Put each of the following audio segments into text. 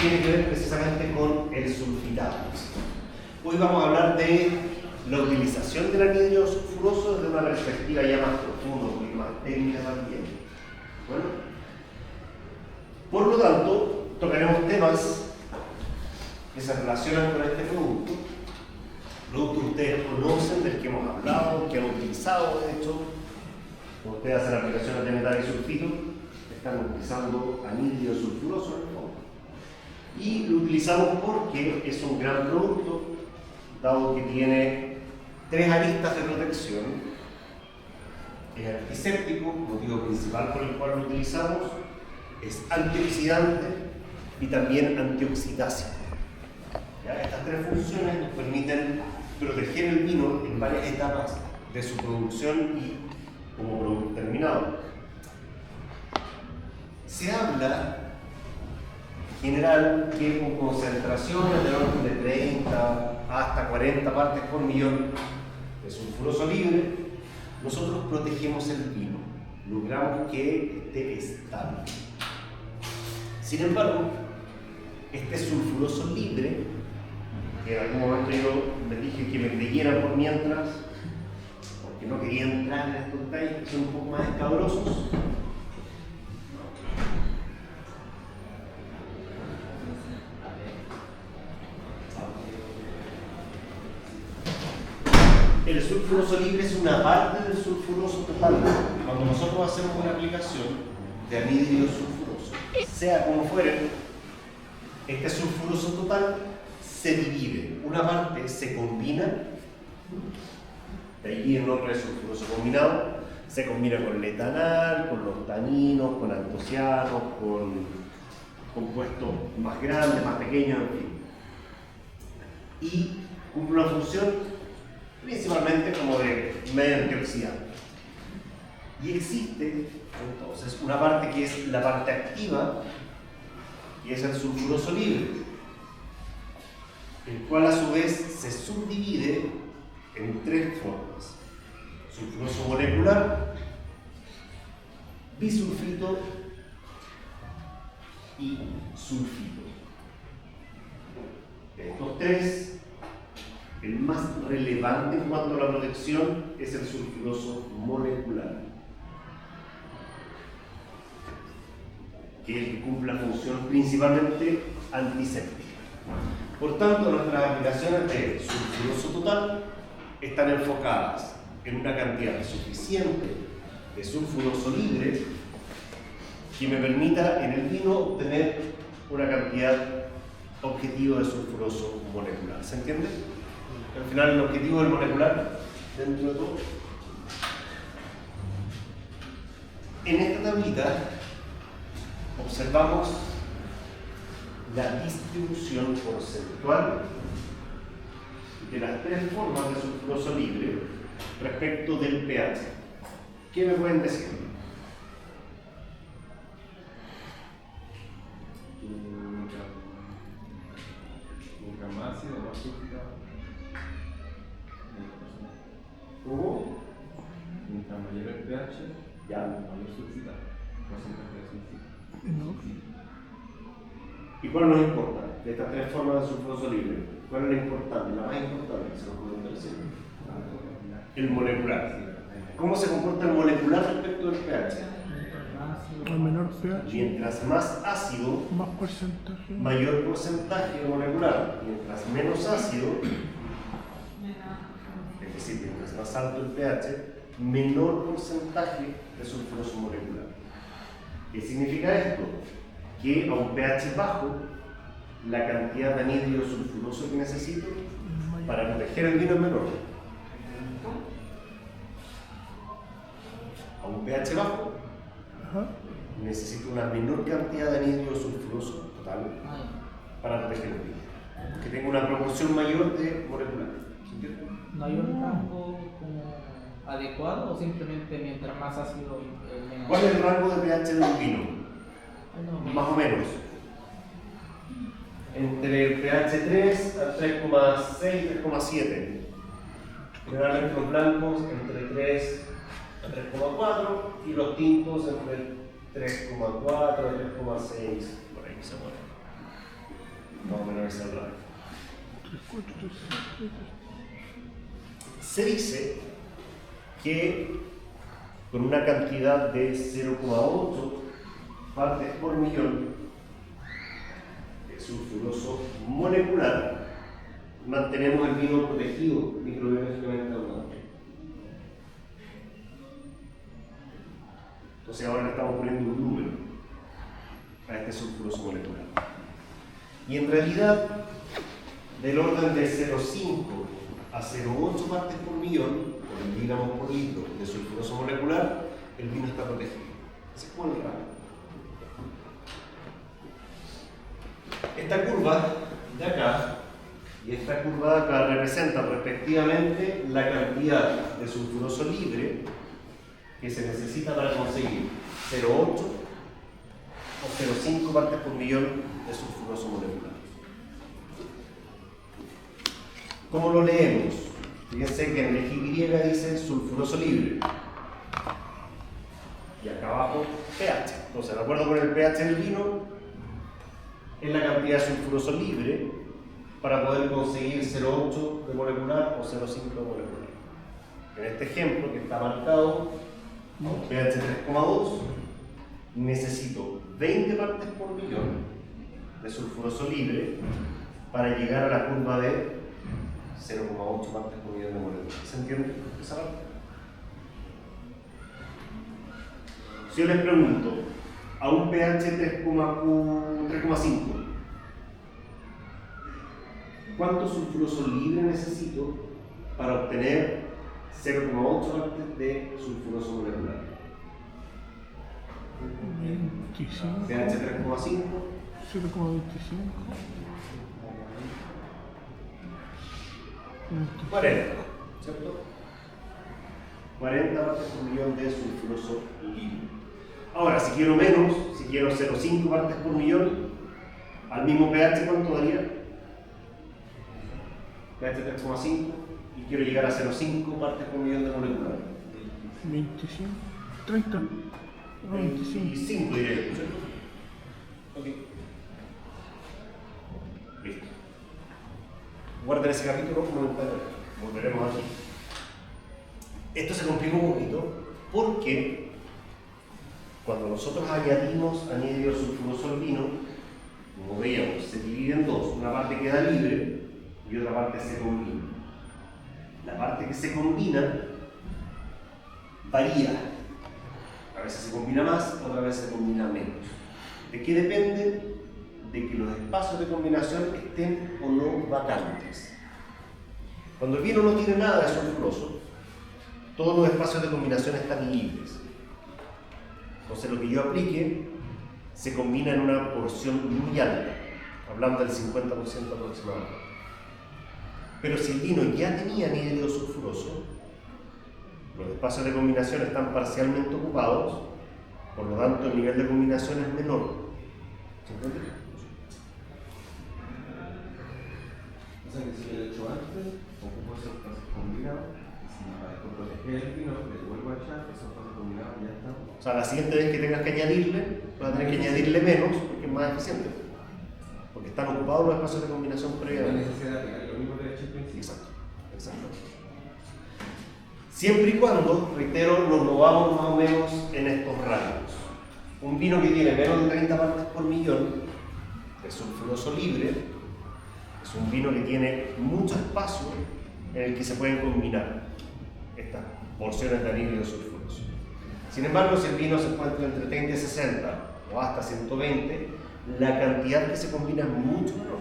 tiene que ver precisamente con el sulfitado. Hoy vamos a hablar de la utilización del anhídrido sulfuroso desde una perspectiva ya más profunda y más técnica también. Bueno, por lo tanto, tocaremos temas que se relacionan con este producto que ustedes conocen, del que hemos hablado, que han utilizado, de hecho, cuando ustedes hacen aplicaciones de metal y sulfito, están utilizando anhídrido sulfuroso en el fondo. Y lo utilizamos porque es un gran producto, dado que tiene 3 aristas de protección. Es antiséptico, motivo principal por el cual lo utilizamos, es antioxidante y también antioxidácido. ¿Ya? Estas 3 funciones nos permiten proteger el vino en varias etapas de su producción y como producto terminado. Se habla en general que con concentraciones del orden de 30 hasta 40 partes por millón de sulfuroso libre, nosotros protegemos el vino, logramos que esté estable. Sin embargo, este sulfuroso libre, que en algún momento yo les dije que me creyeran por mientras, porque no quería entrar en estos detalles que son un poco más escabrosos, el sulfuroso libre es una parte del sulfuroso total. Cuando nosotros hacemos una aplicación de anhídrido sulfuroso, sea como fuere, este sulfuroso total se divide. Una parte se combina, de allí el nombre de sulfuroso combinado, se combina con el etanal, con los taninos, con antocianos, con compuestos más grandes, más pequeños, en fin. Y cumple una función principalmente como de medio antioxidante. Y existe entonces una parte que es la parte activa, que es el sulfuroso libre, el cual a su vez se subdivide en 3 formas: sulfuroso molecular, bisulfito y sulfito. De estos 3, el más relevante en cuanto a la protección es el sulfuroso molecular, que es el que cumple la función principalmente antiséptica. Por tanto, nuestras aplicaciones de sulfuroso total están enfocadas en una cantidad suficiente de sulfuroso libre que me permita en el vino obtener una cantidad objetivo de sulfuroso molecular. ¿Se entiende? Al final, el objetivo del molecular, dentro de todo. En esta tablita observamos la distribución porcentual de las 3 formas de sulfuroso libre respecto del pH. ¿Qué me pueden decir? Mientras más ácido, más sulfitado. ¿Cómo? Mientras mayor el pH, Ya. mayor sulfitado. Porcentaje de sulfito. ¿Y cuál nos importa de estas 3 formas de sulfuroso libre? ¿Cuál es la importante? La más importante, se nos comenta recién. El molecular. ¿Cómo se comporta el molecular respecto del pH? Al menor pH, Mientras más ácido, más porcentaje. mayor porcentaje de molecular. Mientras menos ácido, es decir, mientras más alto el pH, menor porcentaje de sulfuroso molecular. ¿Qué significa esto? Que a un pH bajo, la cantidad de anhídrido sulfuroso que necesito para proteger el vino es menor. A un pH bajo, Ajá. necesito una menor cantidad de anhídrido sulfuroso total para proteger el vino, que tenga una proporción mayor de molecular. ¿Entiendes? ¿No hay un rango como adecuado o simplemente mientras más ácido menos? ¿Cuál es el rango de pH de un vino? Más o menos. Entre el pH 3 a 3,6, 3,7. Generalmente los blancos entre 3 a 3,4 y los tintos entre 3,4 a 3,6, por ahí se mueven. Más o menos esa es la. 3, 4, 3, 3. Se dice que con una cantidad de 0,8 partes por millón de sulfuroso molecular mantenemos el vino protegido microbiológicamente hablando. Entonces ahora le estamos poniendo un número a este sulfuroso molecular. Y en realidad, del orden de 0,5 a 0,8 partes por millón, o miligramos por litro de sulfuroso molecular, el vino está protegido. Ese es como el rango. Esta curva de acá y esta curva de acá representan respectivamente la cantidad de sulfuroso libre que se necesita para conseguir 0,8 o 0,5 partes por millón de sulfuroso molecular. ¿Cómo lo leemos? Fíjense que en el eje Y dice sulfuroso libre. Y acá abajo pH. Entonces, de acuerdo con el pH del vino, es la cantidad de sulfuroso libre para poder conseguir 0,8 de molecular o 0,5 de molecular. En este ejemplo, que está marcado a un pH 3,2, necesito 20 partes por millón de sulfuroso libre para llegar a la curva de 0,8 partes por millón de moléculas. ¿Se entiende esa parte? Si yo les pregunto, a un pH 3,5, ¿cuánto sulfuroso libre necesito para obtener 0,8 partes de sulfuroso molecular? 25. pH 3,5. 0,25. 40, ¿cierto? 40 partes por millón de sulfuroso libre. Ahora, si quiero menos, si quiero 0,5 partes por millón, al mismo pH, ¿cuánto daría? pH 3,5 y quiero llegar a 0,5 partes por millón de molecular. 25. 30. 25. 25 diría yo, ¿cierto? Ok. Listo. Guarden ese capítulo momentáneamente. Volveremos aquí. Esto se complica un poquito porque cuando nosotros añadimos anhídrido sulfuroso al vino, como veíamos, se divide en dos. Una parte queda libre y otra parte se combina. La parte que se combina varía. A veces se combina más, otra vez se combina menos. ¿De qué depende? De que los espacios de combinación estén o no vacantes. Cuando el vino no tiene nada de sulfuroso, todos los espacios de combinación están libres. Entonces lo que yo aplique se combina en una porción muy alta, hablando del 50% aproximadamente. Pero si el vino ya tenía anhídrido sulfuroso, los espacios de combinación están parcialmente ocupados, por lo tanto el nivel de combinación es menor. ¿Se entiende? O sea que si lo he hecho antes, ocupo esos espacios combinados, y si para proteger el vino le vuelvo a echar, esos espacios combinados ya están. O sea, la siguiente vez que tengas que añadirle, vas a tener que añadirle menos porque es más eficiente. Porque están ocupados los espacios de combinación No hay previamente. necesidad de aplicar lo mismo que he hecho al principio. Exacto, exacto. Siempre y cuando, reitero, nos movamos más o menos en estos rangos. Un vino que tiene menos de 30 partes por millón de sulfuroso libre es un vino que tiene mucho espacio en el que se pueden combinar estas porciones de anhídrido sulfuroso. Sin embargo, si el vino se encuentra entre 30 y 60 o hasta 120, la cantidad que se combina es mucho menor.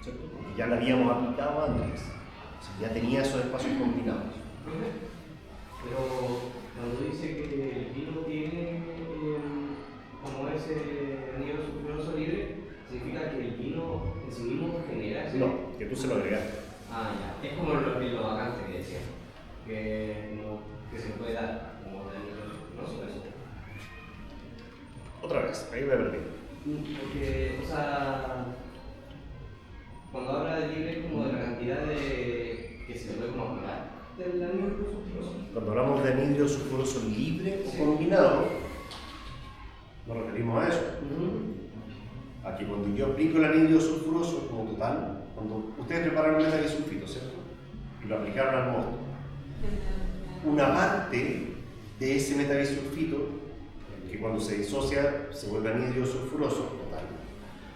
¿Cierto? Porque ya la habíamos aplicado antes. O sea, ya tenía esos espacios combinados. Pero cuando dice que el vino tiene como ese anhídrido sulfuroso libre, ¿significa que el vino en sí mismo genera ese? No, que tú se lo agregaste. Ah, ya. Es como lo vacante que decía. Que se puede dar como de anhídrido sulfuroso. Eso. Otra vez, ahí me perdí. Porque, o sea, cuando habla de libre es como de la cantidad de que se puede como apagar del anhídrido sulfuroso. Cuando hablamos de anhídrido sulfuroso libre o Sí. combinado, nos referimos a eso. Uh-huh. A que cuando cuando yo aplico el anhídrido sulfuroso como total, cuando ustedes prepararon el metabisulfito, ¿cierto? Y lo aplicaron al mosto, una parte de ese metabisulfito, que cuando se disocia se vuelve anhídrido sulfuroso total,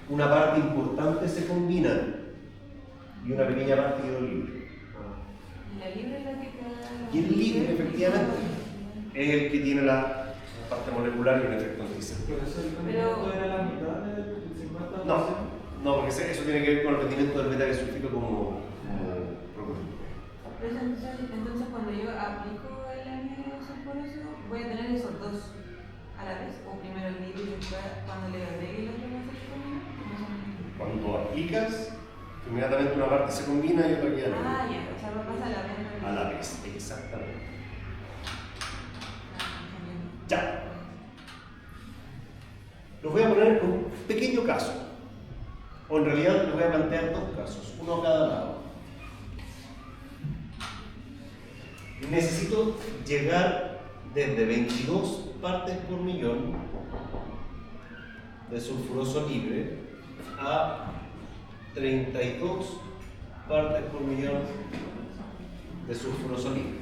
una parte importante se combina y una pequeña parte quedó libre. La libre es la que queda. Y el libre, efectivamente, es el que tiene la parte molecular y un efecto antiséptico. Pero eso el rendimiento era la mitad del 50%. No, porque eso tiene que ver con el rendimiento del metabisulfito como producto. Pero entonces cuando yo aplico el anhídrido sulfuroso, voy a tener esos dos a la vez, o primero el libre y después cuando le agregue los demás se combina. Cuando aplicas, inmediatamente una parte se combina y otra queda libre. Ah, ya, o sea, pasa a la vez. A la vez, exactamente. Ah, entendiendo. Ya. Los voy a poner en un pequeño caso. O en realidad les voy a plantear dos casos, uno a cada lado. Necesito llegar desde 22 partes por millón de sulfuroso libre a 32 partes por millón de sulfuroso libre.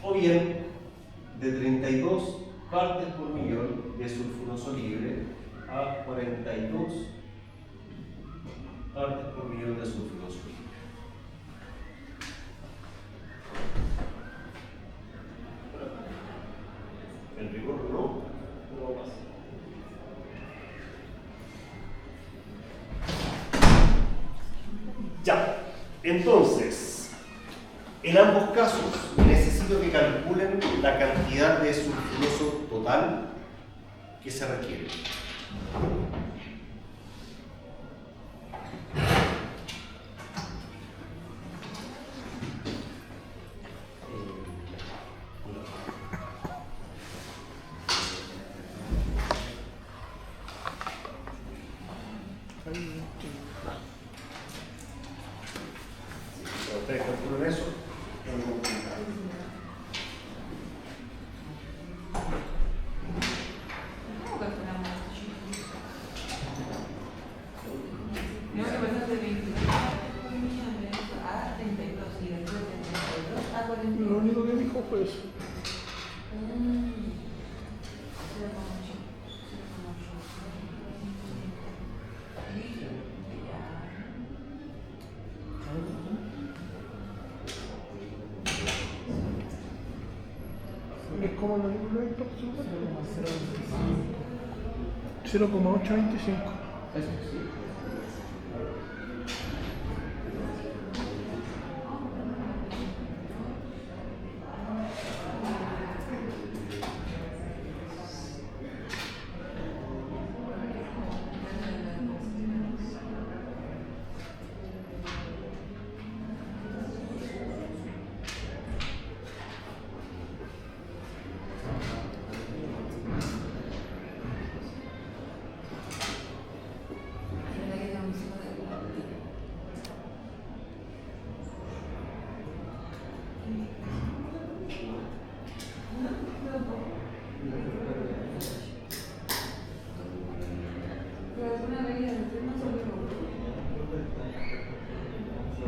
O bien de 32 partes por millón de sulfuroso libre a 42 partes por millón de sulfuroso libre. En rigor no pasa. Ya, entonces, en ambos casos necesito que calculen la cantidad de sulfuroso total que se requiere. Si ustedes calculan eso, es muy complicado. ¿Cómo calculamos esto? Tengo que pasar de 22 a 32 y después de 32 a 42. Lo único que dijo fue eso. Es como lo mismo de 0,825. Eso sí.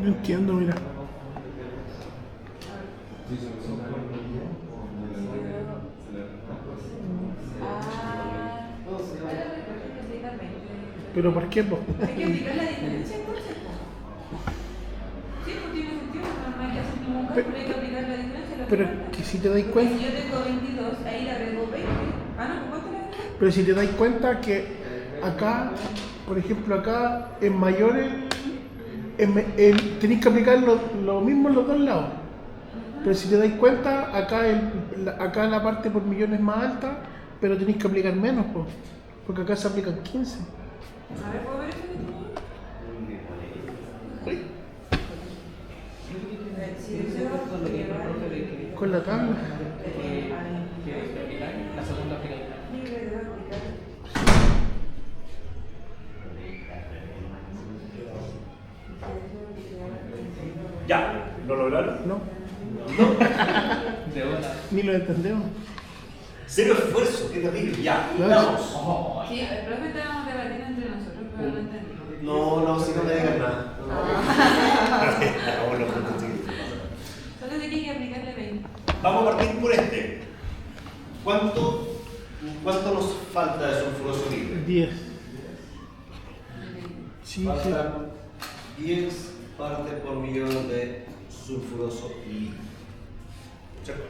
No entiendo, mira. Sí, se usa con el tiempo, ¿Pero por qué, po? Hay que aplicar la diferencia entonces. Sí, no tiene sentido, no hay que hacer ningún cálculo, hay que aplicar la diferencia. Lo Pero que falta. que si te dais Porque cuenta, si yo tengo 22, ahí le agrego 20. Ah, no, ¿cuánto le agrego? pero si te dais cuenta que acá, por ejemplo, acá en mayores tenéis que aplicar lo mismo en los dos lados. Pero si te dais cuenta, acá acá la parte por millón es más alta, pero tenéis que aplicar menos, po, porque acá se aplican 15. A ver, ¿puedo ver eso que tengo? Si deseo Con lo que dijo el profe de que Con la tabla. que aplicar, la segunda aplicar. libre de aplicar. Ya, ¿lo lograron? No, De una. ni lo entendemos. Cero esfuerzo, qué terrible. Ya, ¿Ves? vamos. Oh, Sí, el profe estábamos debatiendo entre nosotros, pero no entendí. No, si no me digas nada. Bueno, pues, sí. Solo sé que hay que aplicarle 20. Vamos a partir por este. ¿Cuánto nos falta de sulfuroso libre? 10. Sí, sí. Faltan 10 partes por millón de sulfuroso libre. ¿Cierto?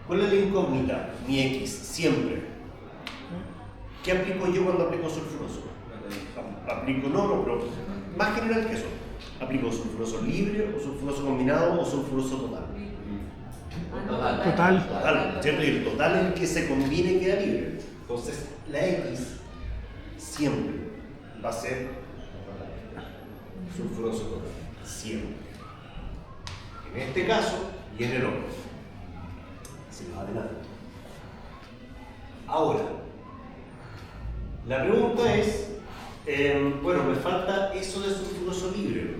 ¿Cuál es la incógnita? Mi X, siempre. ¿Qué aplico yo cuando aplico sulfuroso? Aplico, pero más general que eso. ¿Aplico sulfuroso libre o sulfuroso combinado o sulfuroso total? Total. Total, ¿cierto? Y el total en el que se combine y queda libre. Entonces, la X siempre va a ser sulfuroso total. Siempre. En este caso y en el otro. Se va adelante. Ahora, la pregunta es, bueno, me falta eso de sulfuroso libre.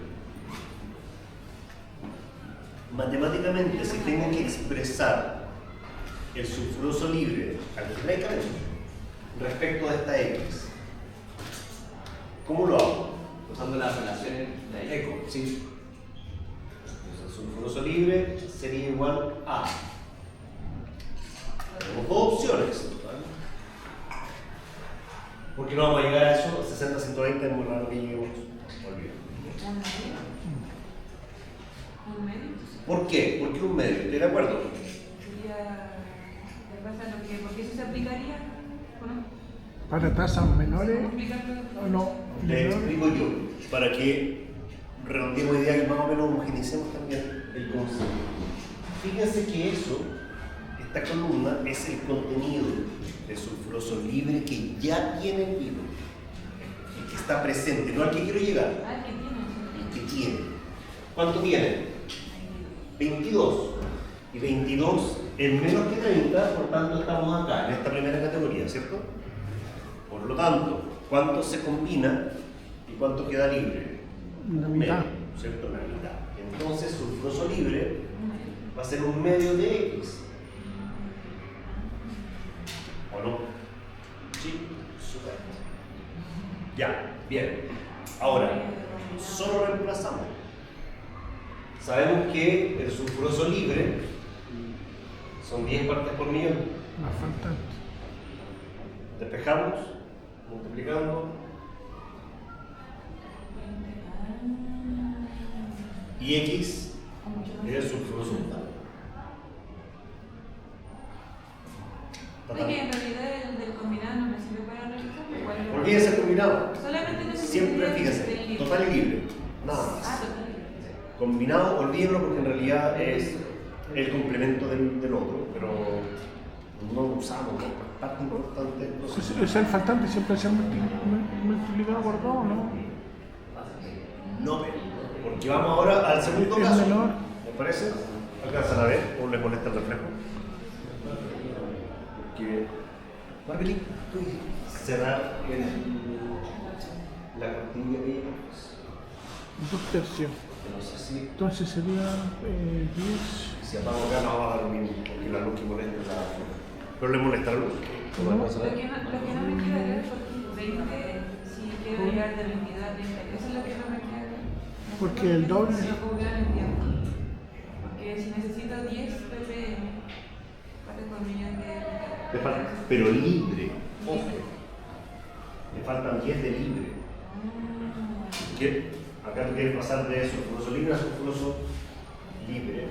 Matemáticamente, si tengo que expresar el sulfuroso libre algebraicamente respecto a esta X, ¿cómo lo hago? Usando las relaciones de ahí. Eco, sí. Entonces, el sulfuroso libre sería igual a. Tenemos dos opciones. ¿Vale? Porque no vamos a llegar a eso, 60-120 es muy raro que lleguemos. Olvídalo. ¿Un medio? ¿Un medio? ¿Por qué? ¿Por qué un medio? ¿Estoy de acuerdo? Sería. ¿Qué pasa? ¿Por qué eso se aplicaría? ¿O no? Para tasas menores ¿Cómo explicarlo? o no. Le menores. explico yo, para que redondeemos idea y más o menos homogeneicemos también el concepto. Fíjense que eso, esta columna, es el contenido del sulfuroso libre que ya tiene el hilo, el que está presente, no al que quiero llegar, Ah, ¿qué tiene? el que tiene. ¿Cuánto tiene? 22. Y 22 es menos que 30, por tanto estamos acá, en esta primera categoría, ¿cierto? Por lo tanto, ¿cuánto se combina y cuánto queda libre? La mitad. Medio, ¿cierto? La mitad. Entonces, sulfuroso libre va a ser un medio de X. ¿O no? Sí, súper. Ya, bien. Ahora, solo reemplazamos. Sabemos que el sulfuroso libre son 10 partes por millón. Más faltan. Despejamos, multiplicando. Y X es el sulfuroso total. Es que en realidad el del combinado no me sirve para realizar, igual lo- Olvídense el combinado. Solamente necesito Siempre, del fíjense, libre. total y libre. Nada Ah, más. total libre. Combinado, olvídenlo porque en realidad es el complemento del otro, pero no lo usamos, es parte importante. Es el faltante, siempre se ha multiplicado por 2, ¿no? No, porque vamos ahora al segundo El caso. menor. ¿Les parece? ¿Alcanzan a ver o les molesta el reflejo? Porque, Marguerite, puedes cerrar la cortina de 2 tercios. no sé si, Entonces sería 10. si apago acá no va a dar lo mismo, porque la luz que molesta es la. ¿Pero le molesta la luz? ¿No No. alcanzan a ver? Lo que no me queda claro es por qué 20, si quiero llegar de 22 a 30, eso es lo que no me queda claro. Porque el doble. No, como que no lo entiendo. Porque si necesito 10 ppm, ¿cuánto por millón Le falta, pero libre, ojo, le faltan 10 de libre. ¿Qué? Acá tú quieres pasar de sulfuroso libre a sulfuroso libre.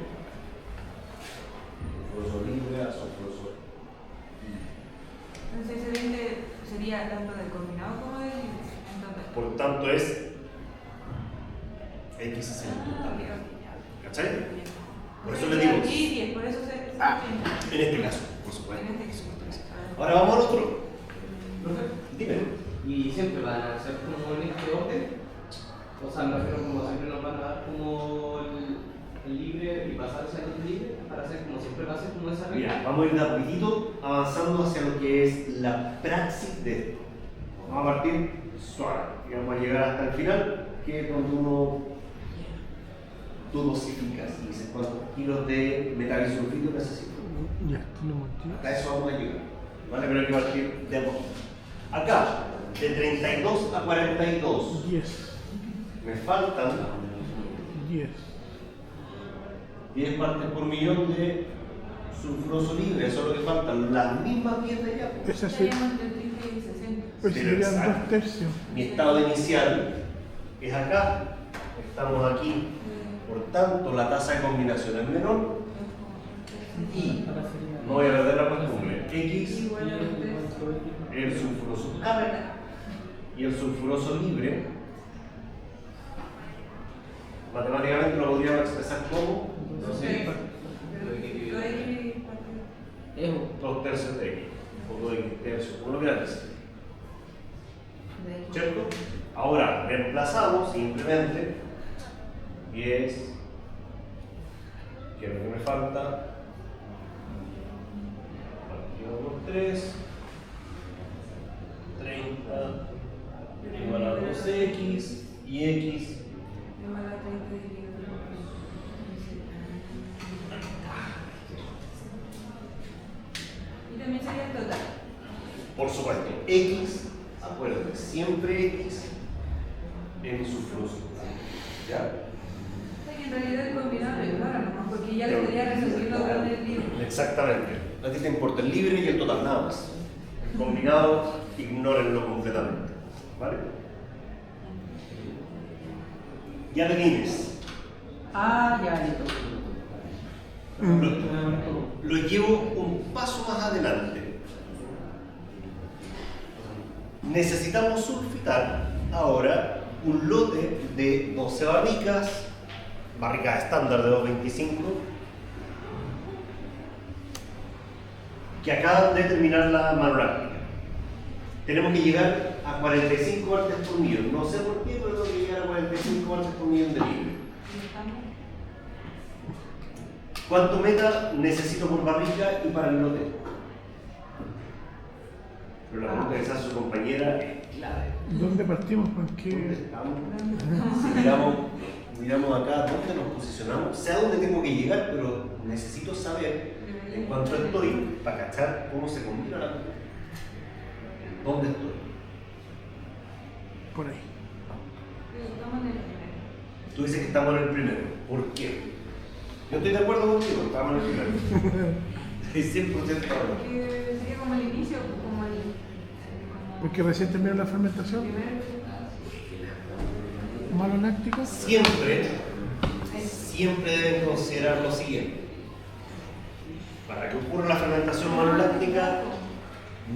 Sulfuroso libre a sulfuroso libre. Entonces ese 20 sería tanto del combinado como del libre. Entonces, Por tanto es X es el total. ¿Cachai? Por eso le digo. Sí, 10, por eso se. En este caso, por supuesto. En este caso. Ahora vamos al otro. Dime. Y siempre van a ser como en este orden. O sea, me refiero como siempre nos van a dar como el libre y pasar hacia el libre para hacer como siempre va a ser como esa regla. Mira, vamos a ir de a poquitito avanzando hacia lo que es la praxis de esto. Vamos a partir suave y vamos a llegar hasta el final, que es cuando uno tú dosificas y dices cuántos kilos de metabisulfito necesito. Ya, tenemos 10. Acá eso vamos a llegar. ¿Vale? Pero hay que partir de a poco. Acá, de 32 a 42, 10. me faltan 10. 10 partes por millón de sulfuroso libre. Eso es lo que faltan. Las mismas 10 de allá. Esa sería, Estaríamos entre 30 y 60. pues Pero serían exacto. 2 tercios. Mi estado inicial es acá. Estamos aquí. Por tanto, la tasa de combinación es menor. Y no voy a perder la costumbre. X, Igual a los tres. el sulfuroso Ah, verdad. y el sulfuroso libre, matemáticamente lo podríamos expresar como No sé. Sí. Lo hay que dividir. Lo hay que dividir por Ejo. 2 tercios de X, o 2X tercios, como lo quieras decir. tres. ¿Cierto? Ahora reemplazamos simplemente 10, que es lo que me falta, partido por 3, 30, igual a 2X y X. Igual a 30 dividido por 2. Y también sería el total. Por supuesto, X, acuérdense, siempre X en sulfuroso. ¿Ya? En realidad el combinado es claro, ¿no? Porque ya lo estaría resolviendo con el libro. Exactamente. A ti te importa el libre y el total, nada más. El combinado, ignórenlo completamente. ¿Vale? Ya me vienes. Ah, ya, listo. Lo llevo un paso más adelante. Necesitamos sulfitar ahora un lote de 12 barricas estándar de 225, que acaban de terminar la manoláctica. Tenemos que llegar a 45 partes por millón. No sé por qué, pero tengo que llegar a 45 partes por millón de libre. ¿Cuánto meta necesito por barrica y para el lote? Pero la pregunta que se hace su compañera es clave. ¿Dónde partimos? ¿Dónde Porque estamos? Si miramos acá, ¿dónde nos posicionamos? Sé a dónde tengo que llegar, pero necesito saber en cuánto estoy para cachar cómo se combina la cosa. ¿Dónde estoy? por ahí. Estamos en el primero. Tú dices que estamos en el primero. ¿Por qué? Yo estoy de acuerdo contigo, estamos en el primero. Estoy 100% de acuerdo. Porque sería como el inicio, como el. Porque recién terminó la fermentación. Primero. Maloláctico. Siempre deben considerar lo siguiente. Para que ocurra la fermentación maloláctica,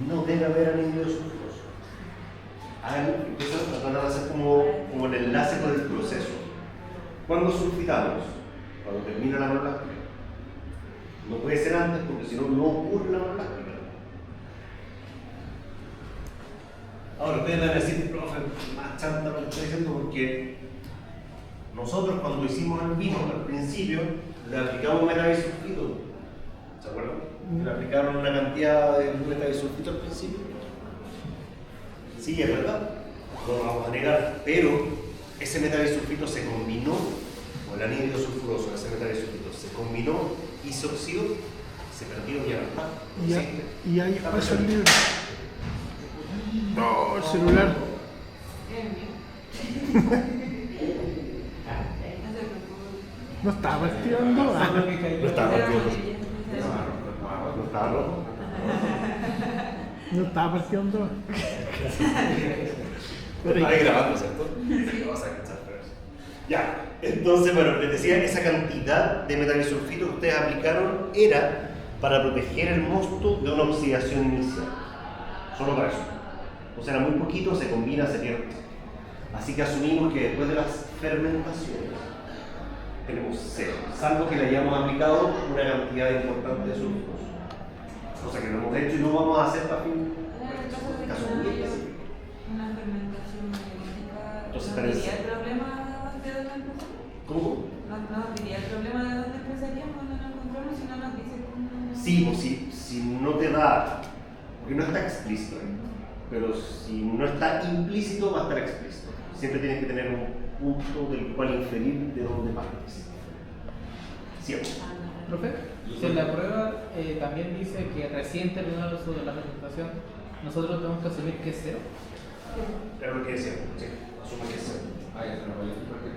no debe haber anhídrido sulfuroso. Empiezan tratando de hacer como el enlace con el proceso. ¿Cuándo sulfitamos? Cuando termina la maloláctica. No puede ser antes porque si no, no ocurre la maloláctica. Ahora ustedes van a decir, profe, más chanta lo que estoy diciendo porque nosotros cuando hicimos el vino al principio le aplicamos metabisulfito. ¿Se acuerdan? Le aplicaron una cantidad de metabisulfito al principio. Sí, es verdad, no lo vamos a negar, pero ese metabisulfito se combinó con el anhídrido sulfuroso, ese metabisulfito se combinó y se oxidó, se perdió y ya no está. No Y, existe. y hay espacio libre. No, el celular. No estaba partido en dos. No estaba partido. No estaba rojo. No estaba partido en dos. Lo estaba grabando, ¿cierto? Sí, vamos a cachar, pero eso. Ya, entonces, bueno, les decía, esa cantidad de metabisulfito que ustedes aplicaron era para proteger el mosto de una oxidación inicial. Solo para eso. O sea, era muy poquito, se combina, se pierde. Así que asumimos que después de las fermentaciones tenemos cero, salvo que le hayamos aplicado una cantidad importante de sulfuroso. Cosa que no hemos hecho y no vamos a hacer para fin. Caso muy específico. Una fermentación biológica. Entonces, ¿no diría el problema de dónde empezamos? ¿Cómo? No diría el problema de dónde empezaríamos cuando nos encontramos si no nos dice cómo. Sí, pues si no te da, porque no está explícito, pero si no está implícito va a estar explícito. Siempre tienes que tener un punto del cual inferir de dónde partes. Siempre. Profe, si en la prueba también dice que recién terminó el uso de la presentación, nosotros tenemos que asumir que es cero. Era lo que decía, sí, asume que es cero. Ah, ya se nos vaya a decir porque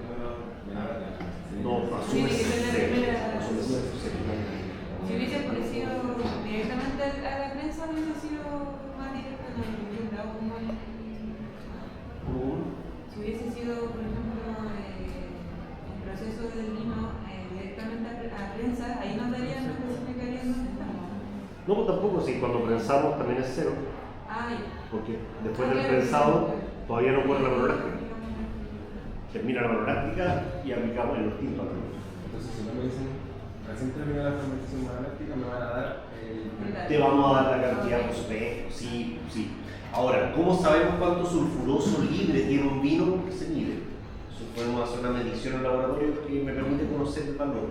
No, asume Tiene que ser la cero. primera. Asume cero. Si hubiese aparecido directamente a la prensa, hubiese sido más directo, no hubiese dado como el. Si hubiese sido, por ejemplo, el proceso del vino directamente a prensa, ahí nos darían, nos especificarían dónde estamos. No, pues tampoco, sí, cuando prensamos también es cero, Ah, ya. porque después del prensado todavía no ocurre la manoráctica. Termina la manoráctica y aplicamos el tinto. Entonces, si no me dicen, recién terminó la fermentación manoláctica, me van a dar Te vamos a dar la cantidad, por supuesto, sí, sí. Ahora, ¿cómo sabemos cuánto sulfuroso libre tiene un vino que se mide? Eso podemos hacer una medición en el laboratorio que me permite conocer el valor.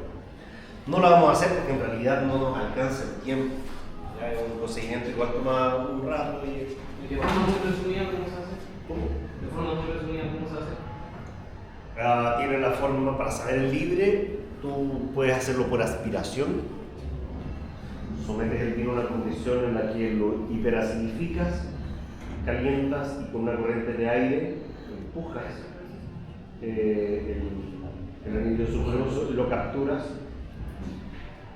No la vamos a hacer porque en realidad no nos alcanza el tiempo. Ya es un procedimiento igual toma un rato y... ¿De forma muy resumida cómo se hace? ¿Cómo? ¿De forma muy resumida cómo se hace? Tiene la forma para saber el libre, tú puedes hacerlo por aspiración. Sometes el vino a una condición en la que lo hiperacidificas, calientas y con una corriente de aire empujas el anillo sulfuroso y lo capturas.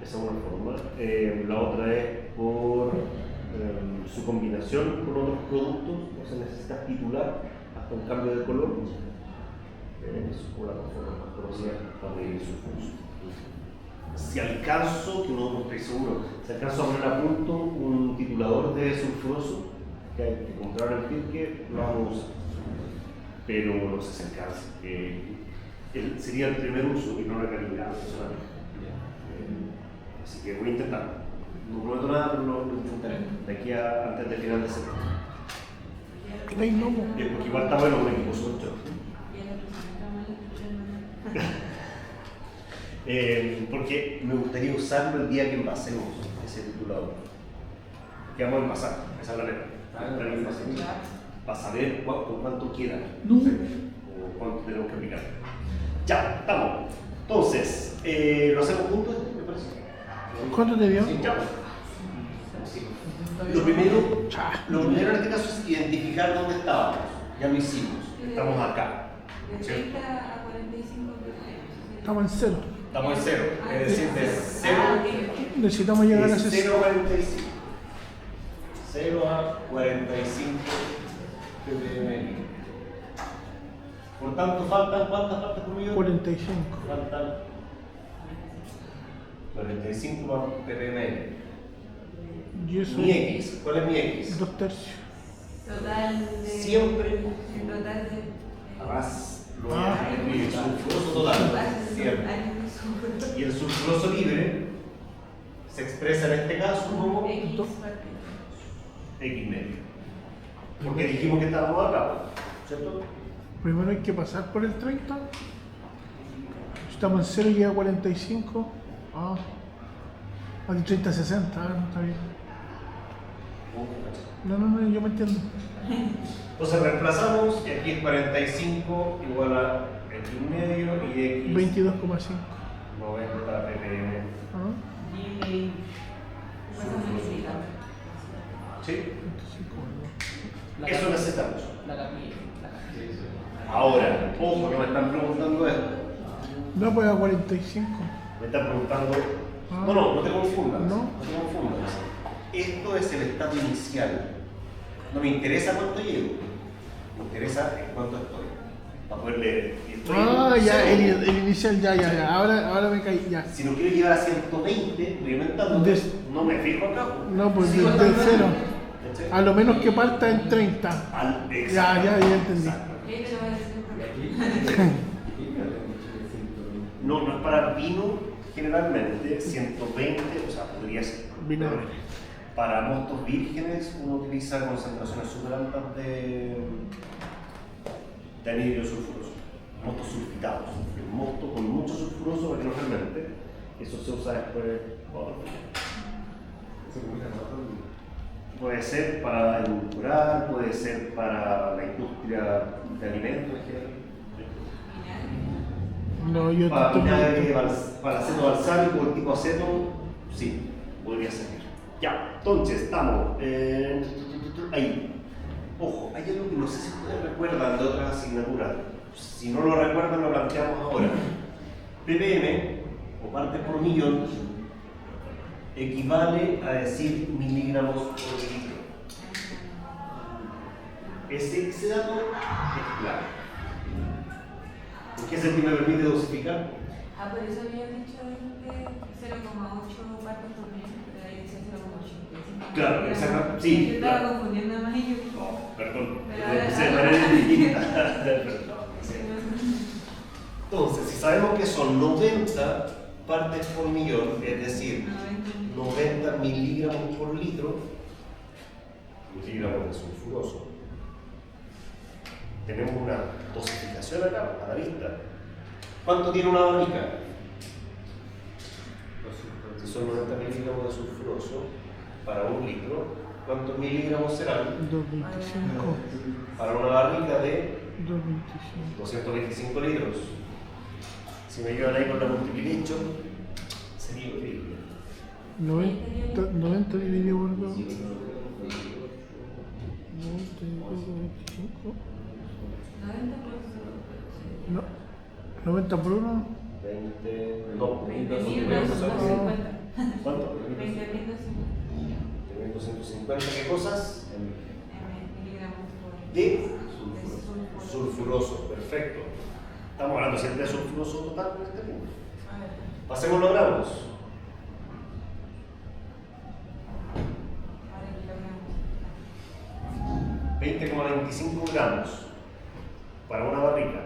Esa es una forma. La otra es por su combinación con otros productos, o sea, necesitas titular hasta un cambio de color. Eso es por la forma más conocida para medir sulfuroso. Si alcanzo, que no estoy seguro, si alcanzo a poner a punto un titulador de sulfuroso que hay que comprar en el Pirque, lo vamos a usar. Pero no sé si alcanza. Sería el primer uso y no la calidad solamente. Así que voy a intentar. No prometo nada, pero lo intentaré. De aquí a antes del final de semana. Ay, no, po. Porque igual está bueno un equipo suelto. Porque me gustaría usarlo el día que envasemos ese titulador. Que vamos a envasar, esa es la regla. Para saber con cuánto queda No. o cuánto tenemos que aplicar. Ya, estamos. Entonces, ¿lo hacemos juntos? Me parece. ¿Cuánto te dio? Sí, ya. Lo primero en este caso es identificar dónde estábamos. Ya lo hicimos. Estamos acá. De 30 a 45 ppm. Estamos en cero. Estamos en cero. Es decir, de 0 Necesitamos llegar a de 60. 0 a 45. 0 a 45 ppm. Por tanto, faltan ¿cuántas partes por millón? 45. Faltan 45 ppm. Y eso Mi X, ¿cuál es mi X? 2/3. Total de. Siempre. Total de. Además, lo voy a escribir, sulfuroso total. Siempre. Y el sulfuroso libre se expresa en este caso como X X medio. Porque dijimos que estábamos acá, ¿cierto? Primero hay que pasar por el 30. Estamos en 0 y llega a 45. Ah. Aquí 30 a 60. Ah, no está bien. No, yo me entiendo. Entonces reemplazamos y aquí es 45 igual a X medio y X 22,5. 90 ppm. Ah. y. ¿Sí? 25. Eso necesitamos. La capilla. Ahora, ojo que me están preguntando esto. No, pues a 45. Me están preguntando. Ah. No te confundas. No. te confundas. Esto es el estado inicial. No me interesa cuánto llevo. Me interesa en cuánto estoy. Para poder leer. Y estoy Ah, en ya, cero. el inicial, ya. Ahora me caí, ya. Si no quiero llevar a 120, voy aumentando. No me fijo acá. No, pues Sigo desde estando cero. ¿cachai? A lo menos que parta en 30. Ya entendí. Exacto. Y ahí te lo voy a decir. No es para vino generalmente, 120, o sea, podría ser. Vino. Para mostos vírgenes uno utiliza concentraciones súper altas de anhídrido sulfuroso, mostos sulfitados. El mosto con mucho sulfuroso, porque normalmente eso se usa después. Puede ser para edulcorar, puede ser para la industria de alimentos en general. No, yo Para te vinagre, para aceto balsámico, el tipo aceto, sí, podría ser. Ya, entonces estamos ahí. Ojo, hay algo que no sé si ustedes recuerdan de otras asignaturas. Si no lo recuerdan, lo planteamos ahora. ppm, o partes por millón, equivale a decir miligramos por litro. Ese dato es clave. Porque es el que me permite dosificar. Ah, por eso había dicho que 0,8 partes por millón, pero ahí decía 0,8. Claro, exacto. Sí, Yo estaba claro. confundiendo más y yo. No, perdón. Pero Lo ahora- puse de manera distinta. Perdón, sí. Entonces, si sabemos que son 90 partes por millón, es decir, 90 miligramos por litro, miligramos de sulfuroso, tenemos una dosificación acá, a la vista. ¿Cuánto tiene una barrica? Si son 90 miligramos de sulfuroso para un litro, ¿cuántos miligramos serán 225. para una barrica de 225. 225 litros? Si me llevan ahí con la multiplicación, sería increíble. 90 dividido por 2. 90 dividido por 25. 90 por No. 90 por 1. 20, no, 20.250. ¿Cuánto? 20.250 250, ¿qué cosas? miligramos por De sulfuro. sulfuroso, perfecto. Estamos hablando siempre de sulfuroso total en este punto. A ver. Pasemos los gramos. Ahora kilogramos. 20,25 gramos para una barrica,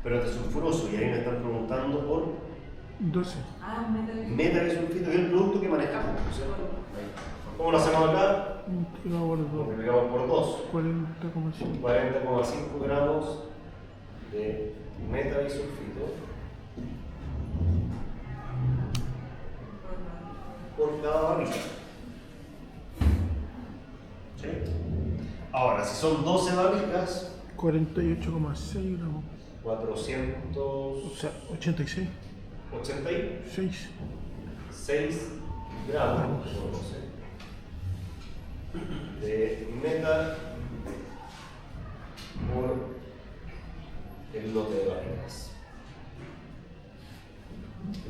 pero de sulfuroso, y ahí me están preguntando por 12. Ah, metal. metabisulfito, que es el producto que manejamos, ¿cierto? ¿Cómo lo hacemos acá? Multiplicado por 2. Multiplicamos por 2. 40,5. 40,5 gramos de metabisulfito por cada barrica. ¿Sí? Ahora, si son 12 barricas, 48,6 gramos. 486 O sea, 86. 6. gramos de meta por el lote de barricas.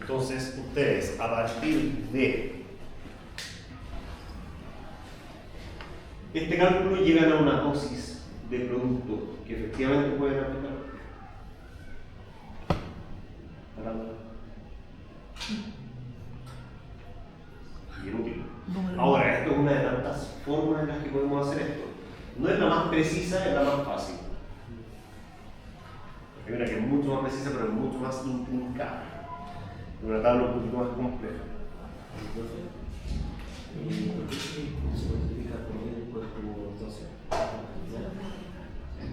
Entonces, ustedes a partir de este cálculo llegan a una dosis de producto que efectivamente pueden aplicar. Y inútil. Ahora, esto es una de tantas formas en las que podemos hacer esto. No es la más precisa, es la más fácil. Hay una que es mucho más precisa, pero es mucho más intrincada. Una tabla un poquito más compleja.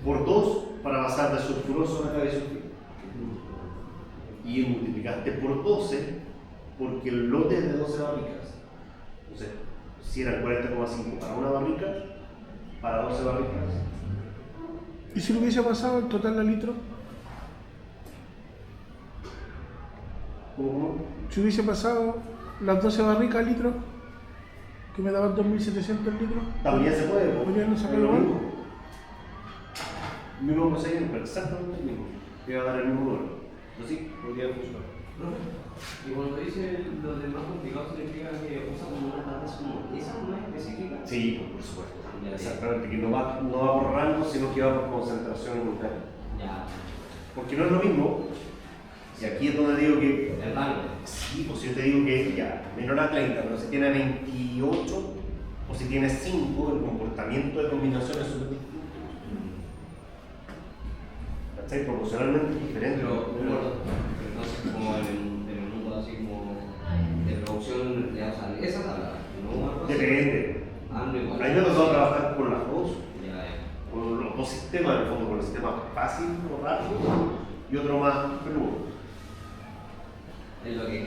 Por 2 para pasar de sulfuroso a metabisulfito. Y multiplicaste por 12 porque el lote es de 12 barricas. Entonces, si eran 40,5 para una barrica, para 12 barricas. ¿Y si lo hubiese pasado el total a litro? ¿Cómo? Si hubiese pasado las 12 barricas a litro, que me daban 2.700 litros. También se puede. ¿Podrían sacar Es lo igual? mismo. Mismo procedimiento, exactamente el mismo. Te va a dar el mismo número. Pero sí, podría funcionar. Y cuando dice lo de más complicado, significa que usa como una tabla como esa, no es específica. Sí, por supuesto. Ya, Exactamente, que no va por rango, sino que va por concentración unitaria. Ya, Porque no es lo mismo, y aquí es donde digo que, el rango. sí, pues yo te digo que ya, menor a 30, pero si tiene 28 o si tiene 5, el comportamiento de combinación es súper distinto. ¿Cachai? Proporcionalmente diferente. Pero, entonces, como en el mundo así como de producción, ya, o sea, esa tabla, no algo así. Depende. Ah, no igual. A mí me ha tocado trabajar con las dos, Ya, ya. con los dos sistemas, en el fondo, con el sistema fácil o rápido y otro más peludo. Es lo que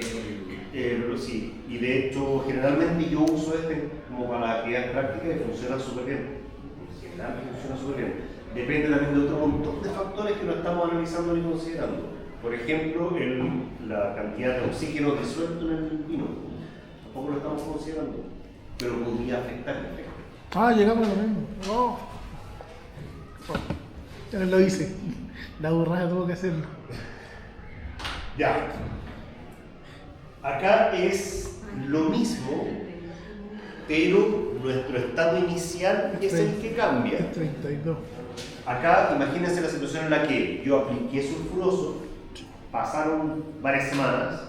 quiero. Sí, y de hecho, generalmente yo uso este como para actividades prácticas y funciona súper bien. En general funciona súper bien. Depende también de otro montón de factores que no estamos analizando ni considerando. Por ejemplo, la cantidad de oxígeno disuelto en el vino. Tampoco lo estamos considerando, pero podría afectar el efecto. Ah, llegamos a lo mismo. Oh. Ya lo hice. La burrada tuvo que hacerlo. Ya. Acá es lo mismo, pero nuestro estado inicial es el que cambia. 32. Acá imagínense la situación en la que yo apliqué sulfuroso, pasaron varias semanas,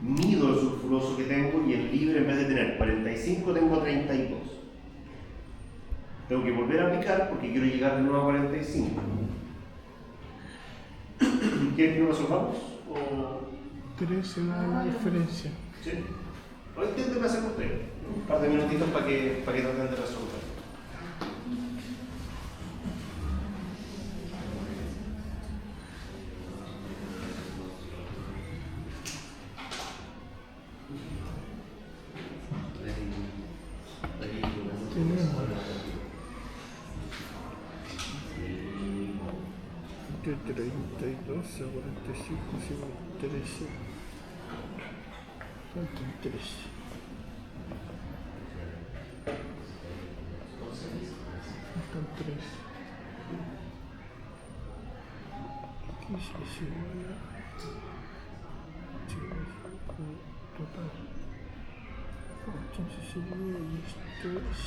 mido el sulfuroso que tengo y el libre en vez de tener 45 tengo 32. Tengo que volver a aplicar porque quiero llegar de nuevo a 45. ¿Quieren que lo resolvamos? ¿O... 13 la diferencia. ¿Sí? O intenten hacer ustedes un par de minutitos para que traten de resolver. De 32 a 45 igual 13. Faltan 13. Faltan 3. ¿Qué es igual a total? Entonces sería esto es...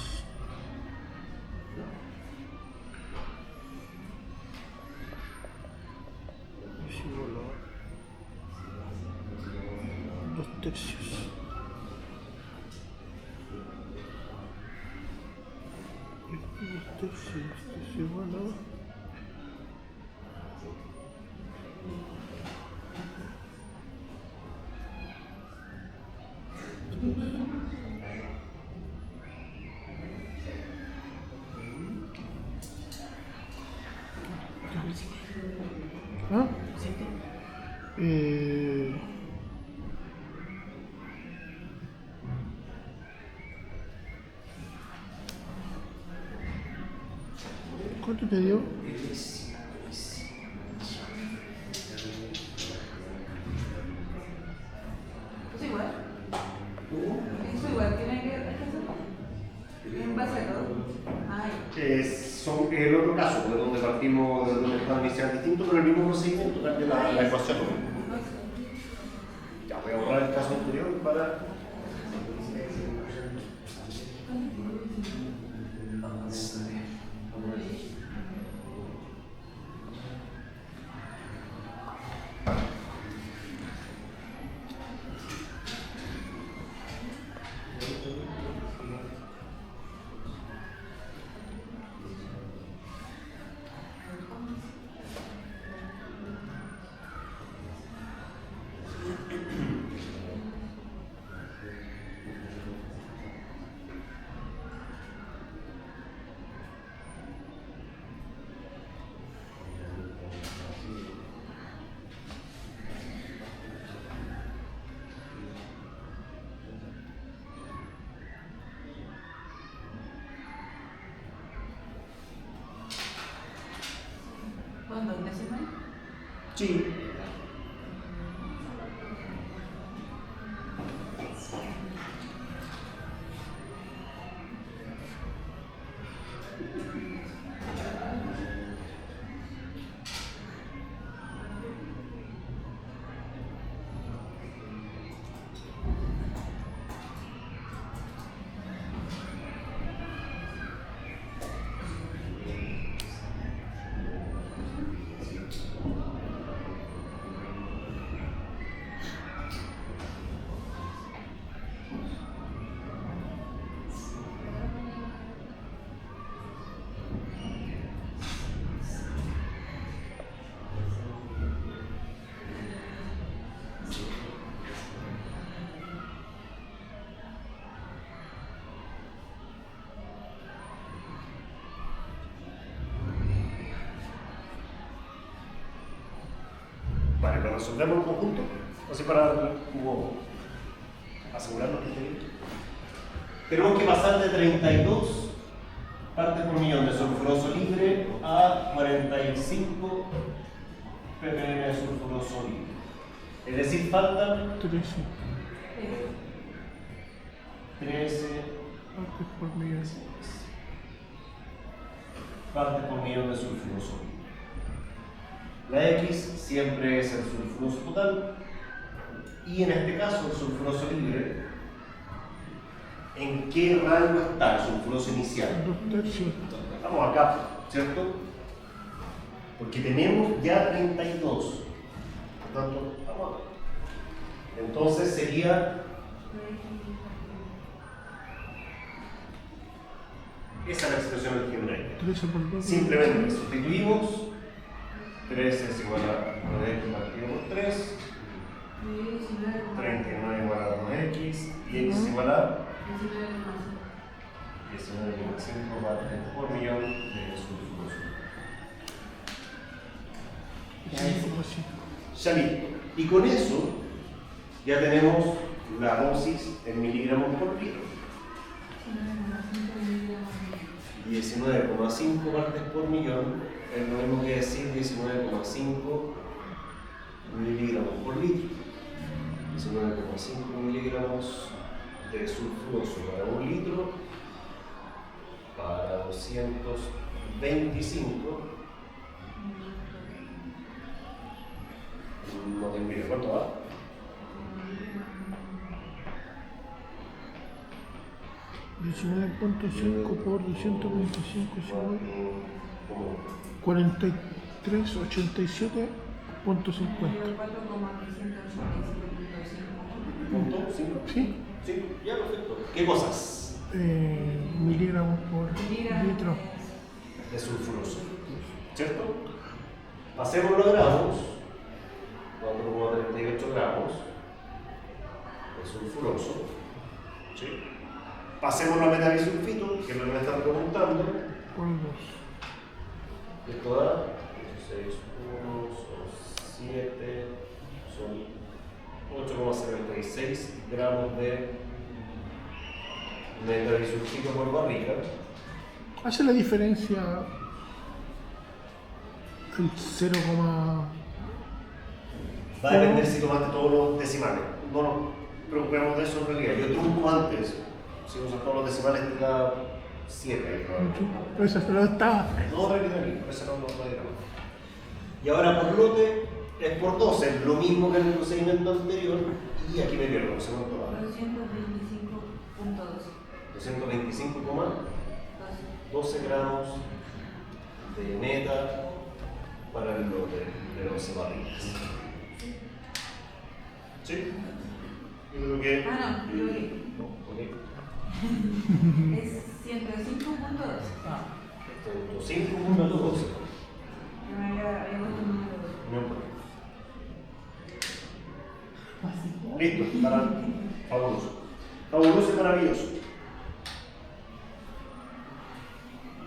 es igual a 2 tercios. Esto 2 tercios, esto es igual a... ¿Ah? ¿Cuánto te dio? ¿Es igual? ¿Es igual? ¿Tiene que hacer? ¿En base a todo? Ay. Son el otro caso, de donde partimos, de donde están inicial distinto, pero el mismo procedimiento de la ecuación. Ya voy a borrar el caso anterior para... ¿Con 2 décimas? Sí. Vale, lo resolvemos en conjunto, así para como asegurarnos que esté bien. Tenemos que pasar de 32 partes por millón de sulfuroso libre a 45 ppm de sulfuroso libre. Es decir, faltan 13 13 partes por millón. partes por millón de sulfuroso libre. La X siempre es el sulfuroso total y en este caso el sulfuroso libre, ¿en qué rango está el sulfuroso inicial? 2/3. Estamos acá, ¿cierto? Porque tenemos ya 32. Por tanto, estamos acá. Entonces sería esa es la expresión algebraica. 13 por 2. Simplemente sustituimos 13 es igual a 9x partido por 3, 39 igual a 1x y x es igual a 19,5 partes por millón de sulfuroso. Ya listo. Y con eso ya tenemos la dosis en miligramos por litro. 19,5 partes por millón es lo mismo que decir 19,5 miligramos por litro. 19,5 miligramos de sulfuroso para 1 litro para 225. No tengo idea cuánto va. $19.5 por 225 es igual 43,87.50. ¿Punto? ¿5? ¿Sí? Sí, ya perfecto. ¿Qué cosas? Miligramos por litro. De sulfuroso. ¿Cierto? Pasemos los gramos. 4,38 gramos de sulfuroso. ¿Sí? Pasemos la metabisulfito, que es lo que me están preguntando. Por 2. Esto da 16, 1, son 7, son 8,76 gramos de metabisulfito por barrica. ¿Hace la diferencia el 0, Va a depender si tomaste todos los decimales. No nos preocupemos de eso en realidad. Yo trunco antes. Si usas todos los decimales, te da 7. pero esa pero estaba. No, tranquilo, esa no dirá. Y ahora por lote es por 12, es lo mismo que en el procedimiento anterior. Y aquí me pierdo, no sé cuánto va. 225,12 gramos de meta para el lote de 12 barriles. ¿Sí? Yo creo que. Ah, no, creo que. No, ok. Es 105.2. 5,12. Yo me había puesto un número 2. No importa. Listo, para fabuloso. Fabuloso y maravilloso.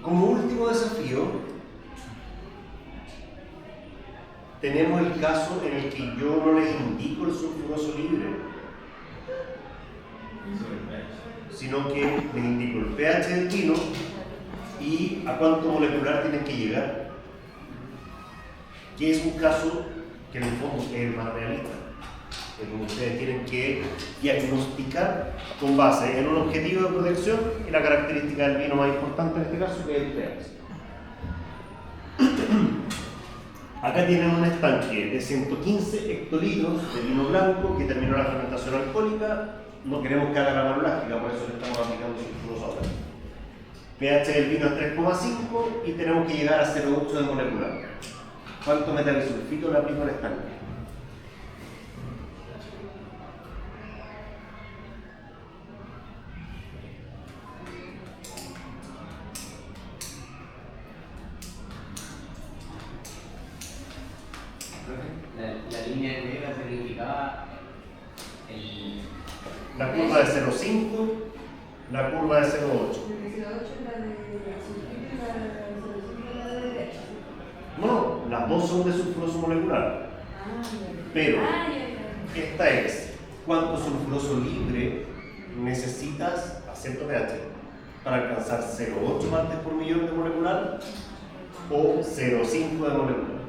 Como último desafío, tenemos el caso en el que yo no les indico el sulfuroso libre, sino que les indico el pH del vino y a cuánto molecular tienen que llegar, que es un caso que en el fondo es el más realista, en donde ustedes tienen que diagnosticar con base en un objetivo de protección y la característica del vino más importante en este caso, que es el pH. Acá tienen un estanque de 115 hectolitros de vino blanco que terminó la fermentación alcohólica. No queremos que haga la malolástica, por eso le estamos aplicando sulfuroso ahora. pH del vino es 3,5 y tenemos que llegar a 0,8 de molecular. ¿Cuánto metabisulfito le aplico al estanque? La línea negra significaba el. La curva de 0,5, la curva de 0,8. La de 08 es la de sulfito y la de 05 es la de derecha. No, las dos son de sulfuroso molecular. Pero esta es cuánto sulfuroso libre necesitas a cierto pH para alcanzar 0,8 partes por millón de molecular o 0,5 de molecular.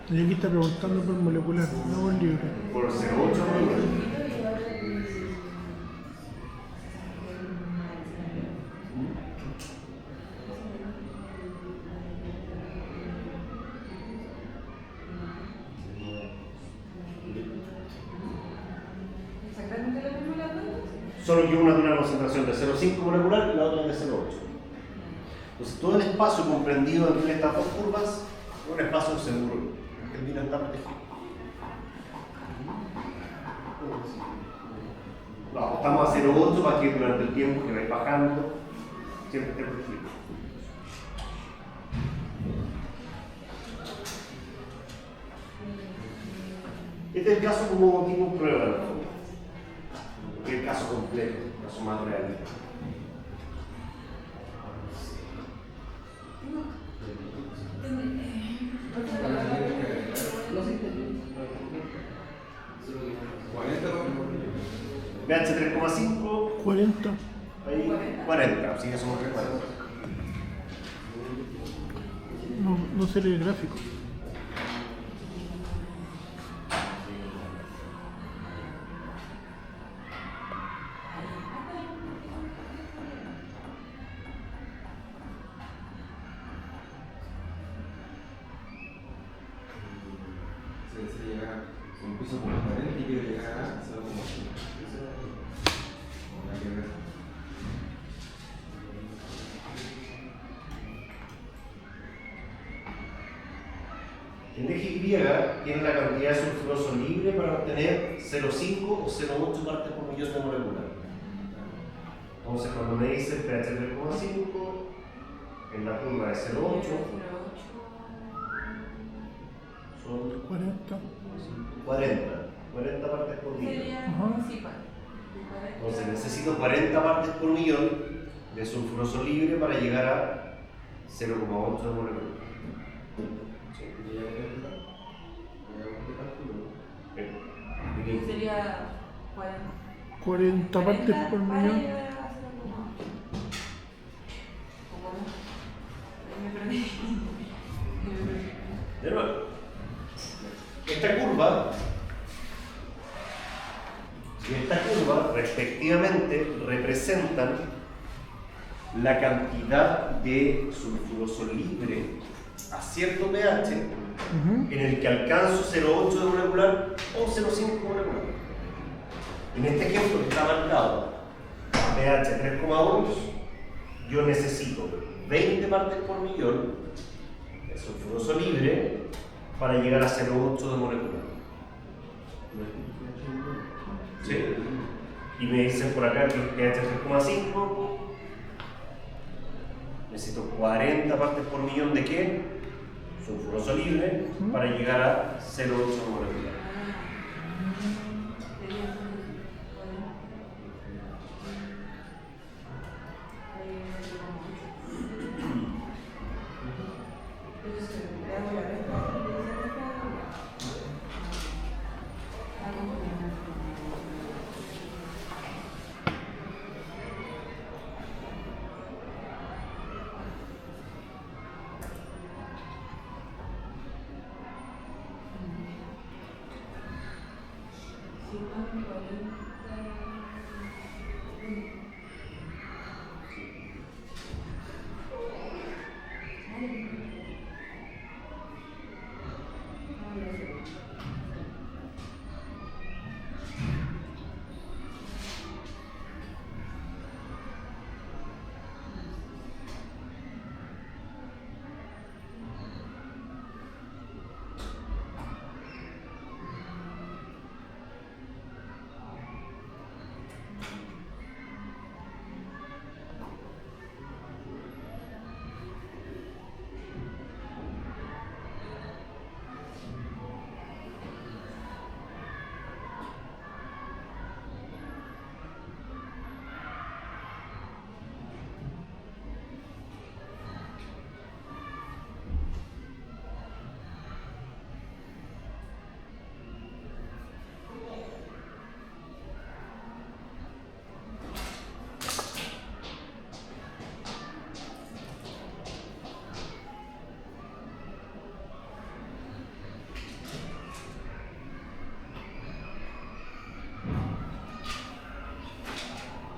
Y aquí está preguntando por molecular, no por libre. Por 0,8 molecular. Exactamente lo mismo las dos. Solo que una tiene una concentración de 0,5 molecular y la otra de 0,8. Entonces todo el espacio comprendido entre estas dos curvas es un espacio seguro, porque el vino está protegido. Lo ajustamos a 0,8 para que durante el tiempo que vais bajando siempre esté protegido. Este es el caso como tipo prueba de fondo. Es el caso completo, el caso más realista. pH 3,5, 40. ahí 40, así que somos 3,40. No sé el gráfico. Se llega a un piso como 40 y quiero llegar a 0,5. Nada que ver. El eje Y tiene la cantidad de sulfuroso libre para obtener 0,5 o 0,8 partes por millón de molecular. Entonces cuando me dice el pH 3,5, en la curva de 0,8 son 40. 40 partes por millón. Sería Ajá. principal. Entonces necesito 40 partes por millón de sulfuroso libre para llegar a 0,8 de molecular. Sería 40. 40 partes por para millón. llegar a 0,8. ¿Cómo no? Ahí me perdí. De nuevo, esta curva y esta curva respectivamente representan la cantidad de sulfuroso libre a cierto pH Ujú. en el que alcanzo 0,8 de molecular o 0,5 molecular. En este ejemplo que está marcado a pH 3,1, yo necesito 20 partes por millón de sulfuroso libre para llegar a 0,8 de molecular. ¿Sí? Y me dicen por acá que el pH 3,5, necesito 40 partes por millón de qué? Sulfuroso libre para llegar a 0,8 molecular.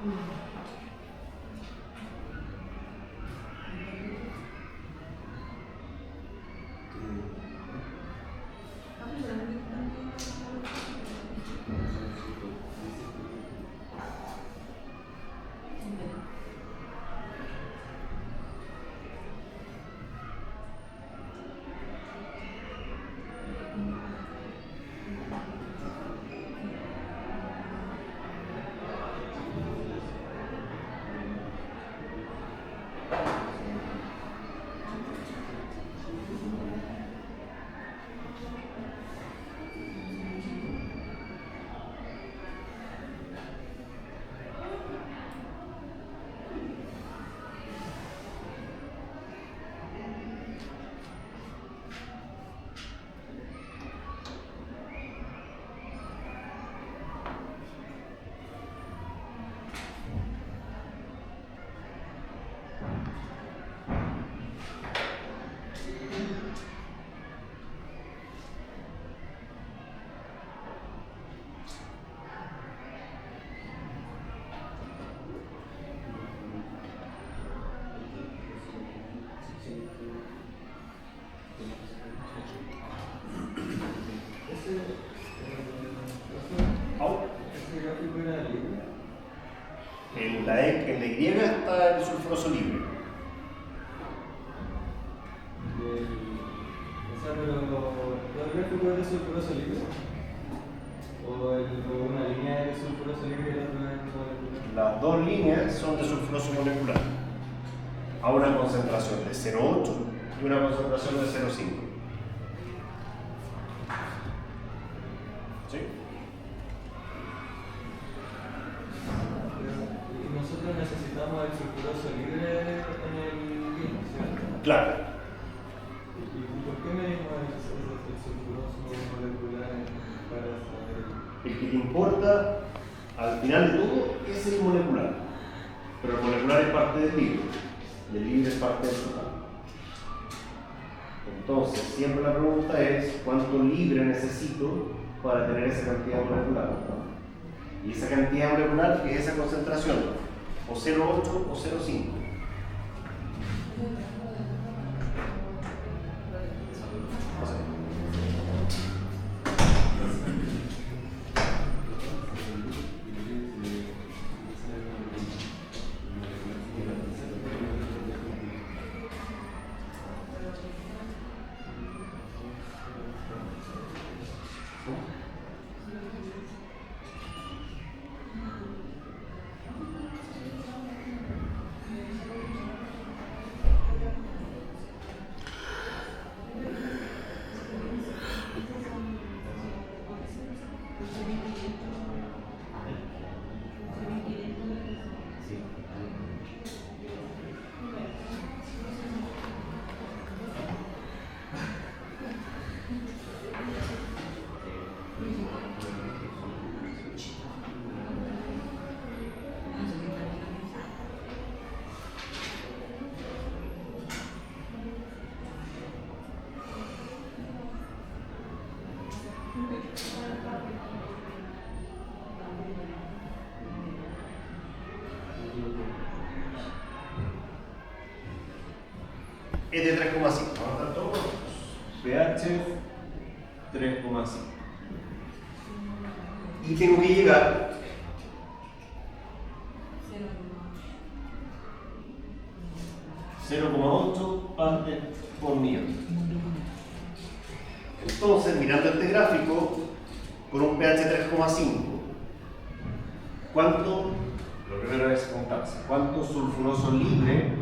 En la Y está el sulfuroso libre. ¿Todo el gráfico es de sulfuroso libre? ¿O una línea de sulfuroso libre y la otra es molecular? Las dos líneas son de sulfuroso molecular. A una concentración de 0,8 y una concentración de 0,5. ¿Sí? Y nosotros necesitamos el sulfuroso libre en el vino, ¿cierto? Claro. ¿Y por qué medimos el sulfuroso molecular para saber? El que te importa al final de todo es el molecular. Pero el molecular es parte del libre. Y el libre es parte del total. Entonces, siempre la pregunta es ¿cuánto libre necesito para tener esa cantidad molecular? Y esa cantidad molecular es esa concentración, o 0,8 o 0,5. Es de 3,5. Vamos a estar todos juntos. pH 3,5. Y tengo que llegar a 0,8 partes por millón. Entonces, mirando este gráfico, con un pH 3,5, ¿cuánto? Lo primero es contarse. ¿Cuánto sulfuroso libre?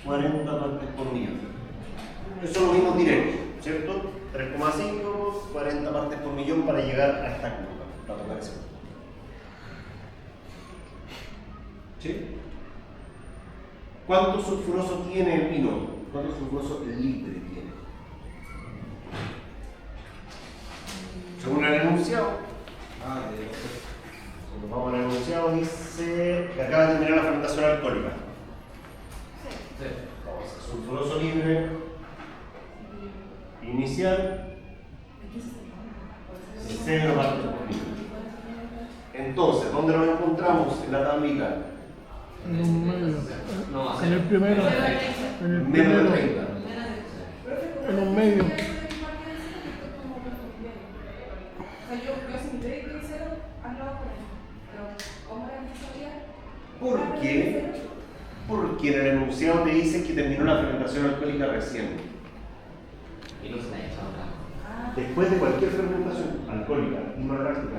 40 partes por millón. Eso lo vimos directo, ¿cierto? 3,5, 40 partes por millón para llegar a esta curva, la tocación. ¿Sí? ¿Cuánto sulfuroso tiene el vino? ¿Cuánto sulfuroso libre tiene? Según el enunciado, cuando vamos al enunciado dice que acaba de terminar la fermentación alcohólica. Vamos a sulfuroso libre inicial, el cero partes por millón. Entonces, ¿dónde nos encontramos en la tablita? En un medio. No, En el primero. En el Menos de primero. 30. En un medio. ¿Por qué? Porque en el enunciado te dice que terminó la fermentación alcohólica recién. Y no se la ha echado nada. Después de cualquier fermentación alcohólica inorgánica,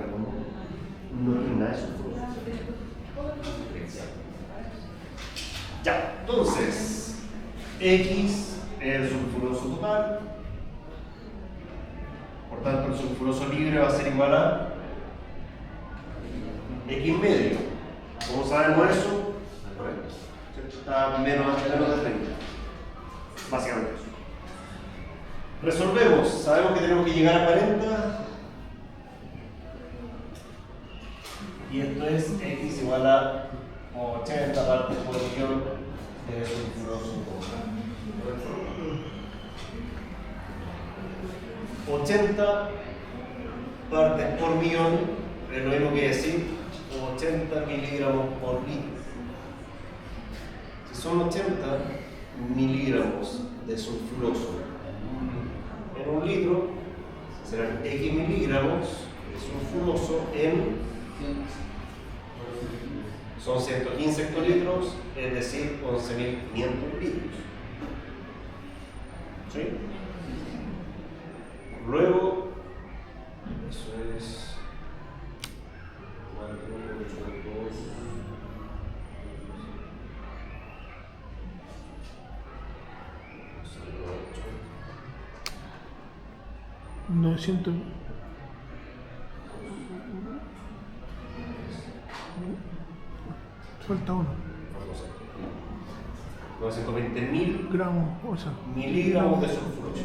no tiene nada de sulfuroso. Ya, entonces, X es el sulfuroso total. Por tanto, el sulfuroso libre va a ser igual a X medio. ¿Cómo sabemos eso? Está menos de 30. Básicamente eso. Resolvemos. Sabemos que tenemos que llegar a 40. Y esto es X igual a 80 partes por millón de sulfuroso total. 80 partes por millón es lo mismo que decir 80 miligramos por litro. Si son 80 miligramos de sulfuroso en un litro, serán X miligramos de sulfuroso en son 115 hectolitros, es decir, 11.500 litros. ¿Sí? Luego, eso es 4, 8, 2. No siento. Falta uno. 920.000 Gramos, o sea. miligramos de sulfuroso.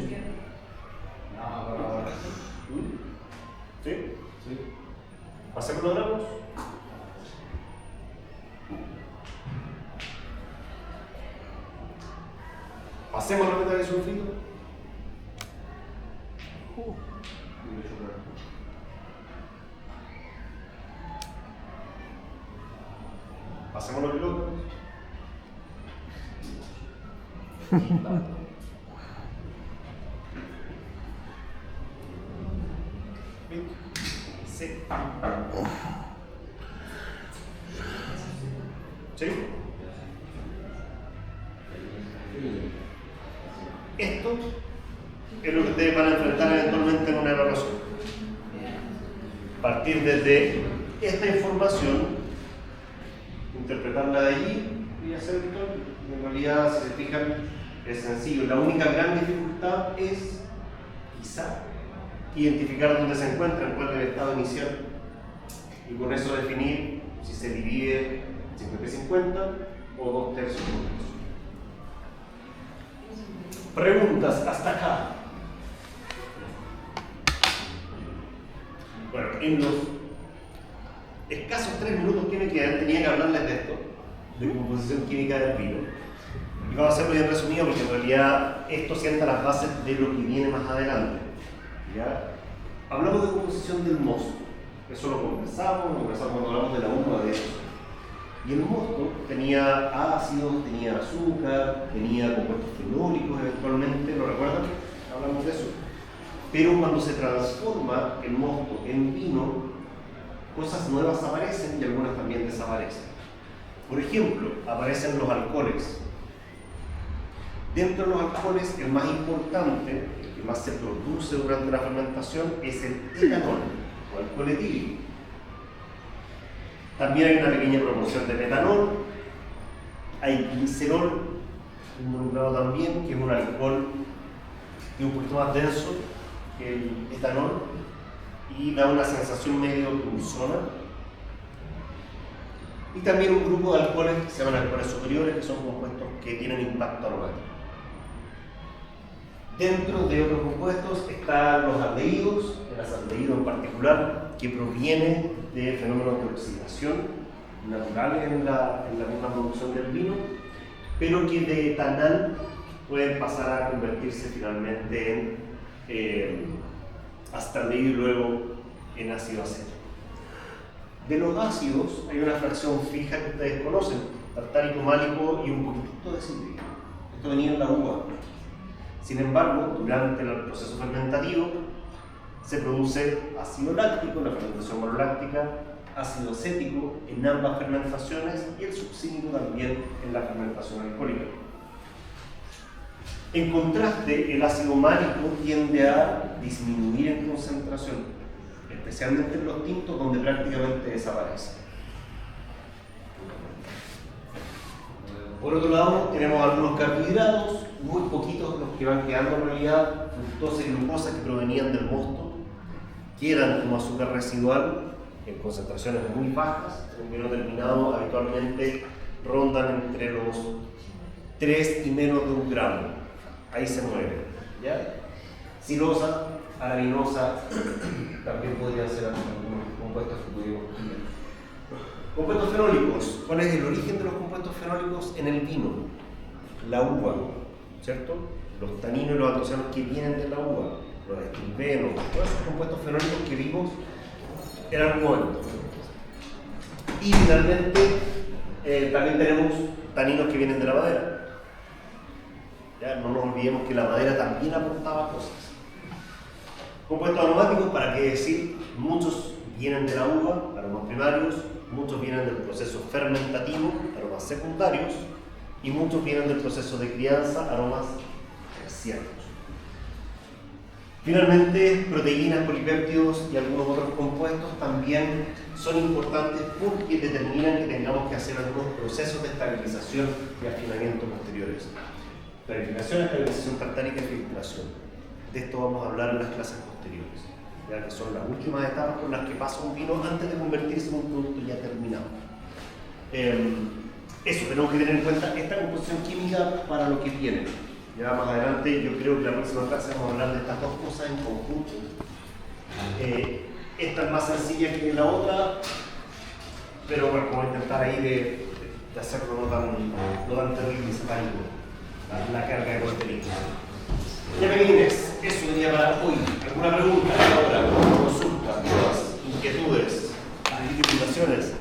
¿Sí? Sí. ¿Pasemos los gramos? ¿Pasemos la meta de sulfito? ¿Pasemos los pilotos? Sí. ¿Sí? Esto es lo que ustedes van a enfrentar eventualmente en una evaluación. Partir desde esta información, interpretarla de allí y hacerlo. En realidad, si se fijan, es sencillo. La única gran dificultad es, quizá, identificar dónde se encuentra, en cuál es el estado inicial, y con eso definir si se divide 50-50 o 2 tercios. Preguntas hasta acá. Bueno, en los escasos 3 minutos que me quedan, tenía que hablarles de esto, de composición química del vino. Y vamos a hacerlo bien resumido porque en realidad esto sienta las bases de lo que viene más adelante. ¿Ya? Hablamos de composición del mosto. Eso lo conversamos cuando hablamos de la uva de eso. Y el mosto tenía ácidos, tenía azúcar, tenía compuestos fenólicos eventualmente, ¿lo recuerdan? Hablamos de eso. Pero cuando se transforma el mosto en vino, cosas nuevas aparecen y algunas también desaparecen. Por ejemplo, aparecen los alcoholes. Dentro de los alcoholes, el más importante, el que más se produce durante la fermentación, es el etanol o alcohol etílico. También hay una pequeña proporción de metanol, hay glicerol involucrado también, que es un alcohol que es un poquito más denso que el etanol y da una sensación medio dulzona. Y también un grupo de alcoholes que se llaman alcoholes superiores, que son compuestos que tienen impacto aromático. Dentro de otros compuestos están los aldehídos, el acaldehído en particular, que proviene de fenómenos de oxidación naturales en la misma producción del vino, pero que de etanal pueden pasar a convertirse finalmente en hasta medir luego en ácido acético. De los ácidos hay una fracción fija que ustedes conocen, tartárico, málico y un poquitito de cítrico. Esto venía en la uva. Sin embargo, durante el proceso fermentativo se produce ácido láctico en la fermentación monoláctica, ácido acético en ambas fermentaciones y el succínico también en la fermentación alcohólica. En contraste, el ácido málico tiende a disminuir en concentración, especialmente en los tintos donde prácticamente desaparece. Por otro lado, tenemos algunos carbohidratos, muy poquitos los que van quedando en realidad, fructosa y glucosa que provenían del mosto, quedan como azúcar residual en concentraciones muy bajas. En un vino terminado habitualmente rondan entre los 3 y menos de 1 gramo. Ahí se mueve. ¿Ya? Silosa, arabinosa, también podrían ser algunos compuestos que pudimos tener. Compuestos fenólicos. ¿Cuál es el origen de los compuestos fenólicos en el vino? La uva, ¿cierto? Los taninos y los antocianos que vienen de la uva, los estilbenos, todos esos compuestos fenólicos que vimos en algún momento. Y finalmente, también tenemos taninos que vienen de la madera. ¿Ya? No nos olvidemos que la madera también aportaba cosas. Compuestos aromáticos, ¿para qué decir? Muchos vienen de la uva, aromas primarios, muchos vienen del proceso fermentativo, aromas secundarios, y muchos vienen del proceso de crianza, aromas terciarios. Finalmente, proteínas, polipéptidos y algunos otros compuestos también son importantes porque determinan que tengamos que hacer algunos procesos de estabilización y afinamiento posteriores. Clarificación, estabilización tartárica y filtración. De esto vamos a hablar en las clases posteriores, ya que son las últimas etapas por las que pasa un vino antes de convertirse en un producto ya terminado. Eso, tenemos que tener en cuenta esta composición química para lo que viene. Ya más adelante, yo creo que la próxima clase vamos a hablar de estas dos cosas en conjunto. Esta es más sencilla que la otra, pero bueno, vamos a intentar ahí de hacerlo no tan terrible y satánico, la carga de contenido. Ya pequeñines, eso sería para hoy. ¿Alguna pregunta ahora? ¿Consulta? ¿Dudas? ¿Inquietudes? ¿Divulgaciones?